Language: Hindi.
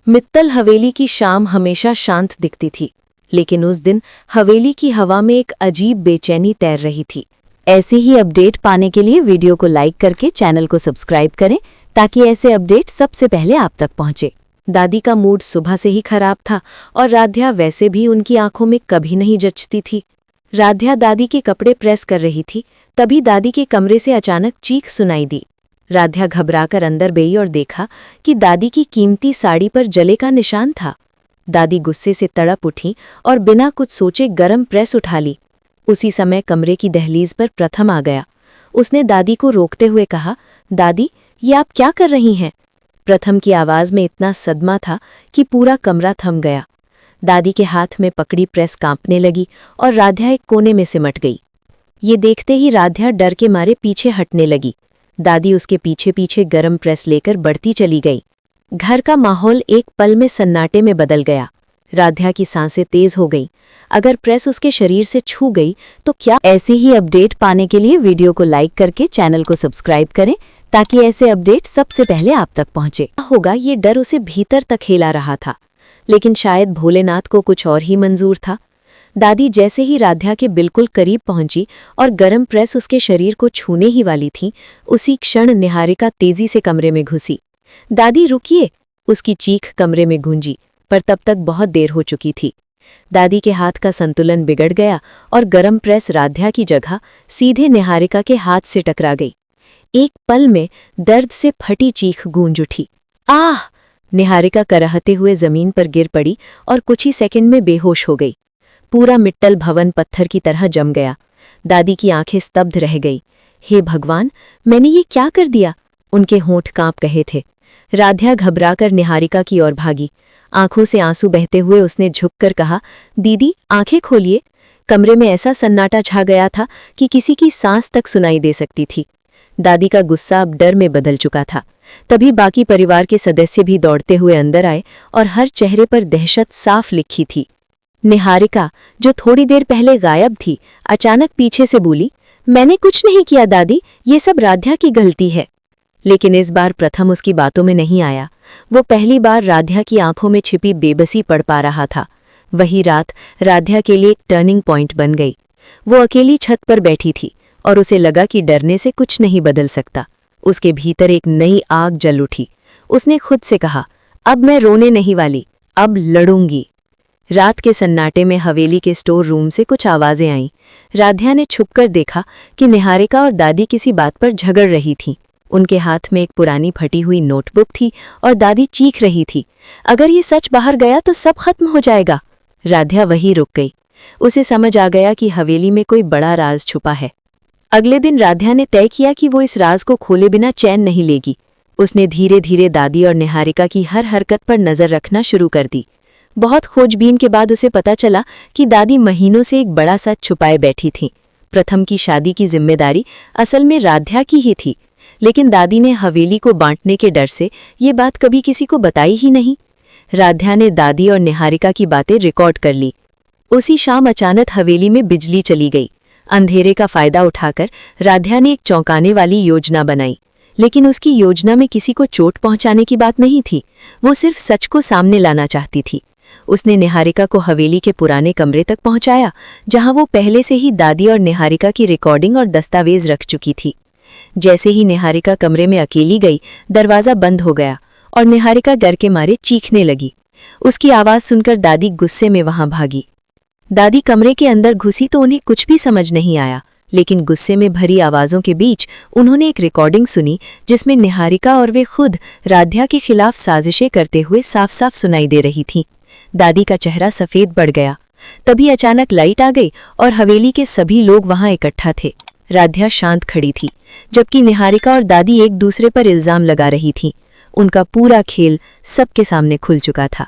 मित्तल हवेली की शाम हमेशा शांत दिखती थी, लेकिन उस दिन हवेली की हवा में एक अजीब बेचैनी तैर रही थी। ऐसे ही अपडेट पाने के लिए वीडियो को लाइक करके चैनल को सब्सक्राइब करें ताकि ऐसे अपडेट सबसे पहले आप तक पहुंचे। दादी का मूड सुबह से ही खराब था और राध्या वैसे भी उनकी आंखों में कभी नहीं जचती थी। राध्या दादी के कपड़े प्रेस कर रही थी, तभी दादी के कमरे से अचानक चीख सुनाई दी। राध्या घबराकर अंदर गई और देखा कि दादी की कीमती साड़ी पर जले का निशान था। दादी गुस्से से तड़प उठी और बिना कुछ सोचे गरम प्रेस उठा ली। उसी समय कमरे की दहलीज पर प्रथम आ गया। उसने दादी को रोकते हुए कहा, दादी, ये आप क्या कर रही हैं? प्रथम की आवाज में इतना सदमा था कि पूरा कमरा थम गया। दादी के हाथ में पकड़ी प्रेस कांपने लगी और राध्या एक कोने में सिमट गई। ये देखते ही राध्या डर के मारे पीछे हटने लगी। दादी उसके पीछे पीछे गरम प्रेस लेकर बढ़ती चली गई। घर का माहौल एक पल में सन्नाटे में बदल गया। राध्या की सांसें तेज हो गईं। अगर प्रेस उसके शरीर से छू गई तो क्या? ऐसे ही अपडेट पाने के लिए वीडियो को लाइक करके चैनल को सब्सक्राइब करें ताकि ऐसे अपडेट सबसे पहले आप तक पहुंचे। होगा ये डर उसे भीतर तक हिला रहा था, लेकिन शायद भोलेनाथ को कुछ और ही मंजूर था। दादी जैसे ही राध्या के बिल्कुल करीब पहुंची और गरम प्रेस उसके शरीर को छूने ही वाली थी, उसी क्षण निहारिका तेजी से कमरे में घुसी। दादी रुकिए! उसकी चीख कमरे में गूंजी, पर तब तक बहुत देर हो चुकी थी। दादी के हाथ का संतुलन बिगड़ गया और गरम प्रेस राध्या की जगह सीधे निहारिका के हाथ से टकरा गई। एक पल में दर्द से फटी चीख गूंज उठी। आह! निहारिका करहते हुए जमीन पर गिर पड़ी और कुछ ही सेकंड में बेहोश हो गई। पूरा मिट्टल भवन पत्थर की तरह जम गया। दादी की आंखें स्तब्ध रह गई। हे भगवान, मैंने ये क्या कर दिया? उनके होंठ कांप गए थे। राध्या घबराकर निहारिका की ओर भागी। आंखों से आंसू बहते हुए उसने झुककर कहा, दीदी, आंखें खोलिए। कमरे में ऐसा सन्नाटा छा गया था कि किसी की सांस तक सुनाई दे सकती थी। दादी का गुस्सा अब डर में बदल चुका था। तभी बाकी परिवार के सदस्य भी दौड़ते हुए अंदर आए और हर चेहरे पर दहशत साफ लिखी थी। निहारिका, जो थोड़ी देर पहले गायब थी, अचानक पीछे से बोली, मैंने कुछ नहीं किया दादी, ये सब राध्या की गलती है। लेकिन इस बार प्रथम उसकी बातों में नहीं आया। वो पहली बार राध्या की आंखों में छिपी बेबसी पढ़ पा रहा था। वही रात राध्या के लिए एक टर्निंग पॉइंट बन गई। वो अकेली छत पर बैठी थी और उसे लगा कि डरने से कुछ नहीं बदल सकता। उसके भीतर एक नई आग जल उठी। उसने खुद से कहा, अब मैं रोने नहीं वाली, अब लड़ूंगी। रात के सन्नाटे में हवेली के स्टोर रूम से कुछ आवाजें आईं। राध्या ने छुपकर देखा कि निहारिका और दादी किसी बात पर झगड़ रही थीं। उनके हाथ में एक पुरानी फटी हुई नोटबुक थी और दादी चीख रही थी, अगर ये सच बाहर गया तो सब खत्म हो जाएगा। राध्या वहीं रुक गई। उसे समझ आ गया कि हवेली में कोई बड़ा राज छुपा है। अगले दिन राध्या ने तय किया कि वो इस राज को खोले बिना चैन नहीं लेगी। उसने धीरे धीरे दादी और निहारिका की हर हरकत पर नजर रखना शुरू कर दी। बहुत खोजबीन के बाद उसे पता चला कि दादी महीनों से एक बड़ा सच छुपाए बैठी थीं। प्रथम की शादी की जिम्मेदारी असल में राध्या की ही थी, लेकिन दादी ने हवेली को बांटने के डर से ये बात कभी किसी को बताई ही नहीं। राध्या ने दादी और निहारिका की बातें रिकॉर्ड कर ली। उसी शाम अचानक हवेली में बिजली चली गई। अंधेरे का फायदा उठाकर राध्या ने एक चौंकाने वाली योजना बनाई, लेकिन उसकी योजना में किसी को चोट पहुंचाने की बात नहीं थी। वो सिर्फ सच को सामने लाना चाहती थी। उसने निहारिका को हवेली के पुराने कमरे तक पहुंचाया, जहां वो पहले से ही दादी और निहारिका की रिकॉर्डिंग और दस्तावेज रख चुकी थी। जैसे ही निहारिका कमरे में अकेली गई, दरवाजा बंद हो गया और निहारिका डर के मारे चीखने लगी। उसकी आवाज सुनकर दादी गुस्से में वहां भागी। दादी कमरे के अंदर घुसी तो उन्हें कुछ भी समझ नहीं आया, लेकिन गुस्से में भरी आवाजों के बीच उन्होंने एक रिकॉर्डिंग सुनी जिसमें निहारिका और वे खुद राध्या के खिलाफ साजिशें करते हुए साफ साफ सुनाई दे रही थीं। दादी का चेहरा सफेद पड़ गया। तभी अचानक लाइट आ गई और हवेली के सभी लोग वहां इकट्ठा थे। राध्या शांत खड़ी थी, जबकि निहारिका और दादी एक दूसरे पर इल्जाम लगा रही थीं। उनका पूरा खेल सबके सामने खुल चुका था।